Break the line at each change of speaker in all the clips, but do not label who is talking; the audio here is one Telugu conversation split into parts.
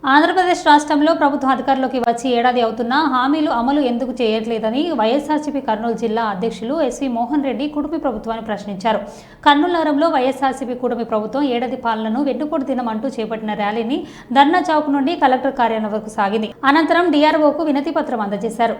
ఆంధ్రప్రదేశ్ రాష్ట్రంలో ప్రభుత్వం అధికారంలోకి వచ్చి ఏడాది అవుతున్నా హామీలు అమలు ఎందుకు చేయట్లేదని వైఎస్ఆర్సీపీ కర్నూలు జిల్లా అధ్యక్షులు ఎస్వి మోహన్ రెడ్డి కుటుంబ ప్రభుత్వాన్ని ప్రశ్నించారు. కర్నూలు నగరంలో వైఎస్ఆర్సీపీ కుటుంబ ప్రభుత్వం ఏడాది పాలనను వెన్నుపోటు దినం అంటూ చేపట్టిన ర్యాలీని ధర్నా చౌక్ నుండి కలెక్టర్ కార్యాలయం వరకు సాగింది. అనంతరం డీఆర్ఓకు వినతి పత్రం అందజేశారు.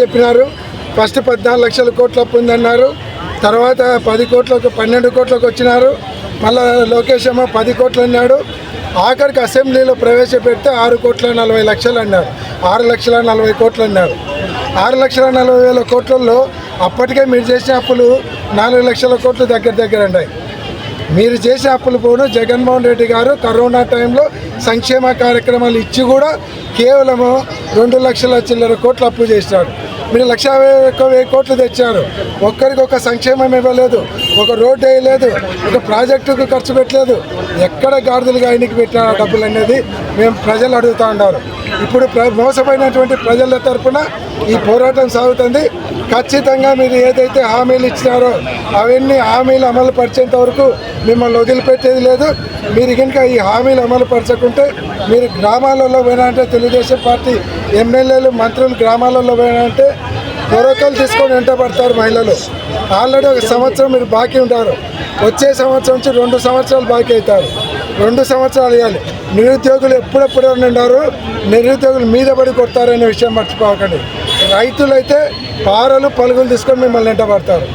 చెప్పినారు. ఫస్ట్ 14 లక్షల కోట్ల అప్పు ఉందన్నారు. తర్వాత 10 కోట్లకు 12 కోట్లకు వచ్చినారు. మళ్ళీ లోకేష్ ఏమో 10 కోట్లు అన్నాడు. ఆఖరికి అసెంబ్లీలో ప్రవేశపెడితే 6 కోట్ల 40 లక్షలు అన్నారు. 6 లక్షల 40 కోట్లు అన్నారు. 6 లక్షల 40 వేల కోట్లలో అప్పటికే మీరు చేసిన అప్పులు 4 లక్షల కోట్లు దగ్గర ఉన్నాయి. మీరు చేసే అప్పులు పోను జగన్మోహన్ రెడ్డి గారు కరోనా టైంలో సంక్షేమ కార్యక్రమాలు ఇచ్చి కూడా కేవలము 2 లక్షల చిల్లర కోట్లు అప్పు చేసినారు. మీరు 1,50,000 కోట్లు తెచ్చారు. ఒక్కరికి ఒక సంక్షేమం ఇవ్వలేదు, ఒక రోడ్డు వేయలేదు, ఒక ప్రాజెక్టుకు ఖర్చు పెట్టలేదు. ఎక్కడ గాడిదలుగా ఆయనకి పెట్టిన డబ్బులు అనేది మేము ప్రజలు అడుగుతూ ఉన్నారు. ఇప్పుడు మోసపోయినటువంటి ప్రజల తరఫున ఈ పోరాటం సాగుతుంది. ఖచ్చితంగా మీరు ఏదైతే హామీలు ఇచ్చినారో అవన్నీ హామీలు అమలు పరిచేంత వరకు మిమ్మల్ని వదిలిపెట్టేది లేదు. మీరు కనుక ఈ హామీలు అమలు పరచకుంటే మీరు గ్రామాలలో పోయినంటే తెలుగుదేశం పార్టీ ఎమ్మెల్యేలు మంత్రులు గ్రామాలలో పోయినంటే కొరకలు తీసుకొని వెంటబడతారు మహిళలు. ఆల్రెడీ 1 సంవత్సరం మీరు బాకీ ఉంటారు. వచ్చే సంవత్సరం నుంచి 2 సంవత్సరాలు బాకీ అవుతారు. 2 సంవత్సరాలు ఇవ్వాలి. నిరుద్యోగులు ఎప్పుడెప్పుడు ఉన్నారు, నిరుద్యోగులు మీద పడి కొడతారనే విషయం మర్చిపోకండి. రైతులైతే పారలు పలుగులు తీసుకొని మిమ్మల్ని వెంటబడతారు.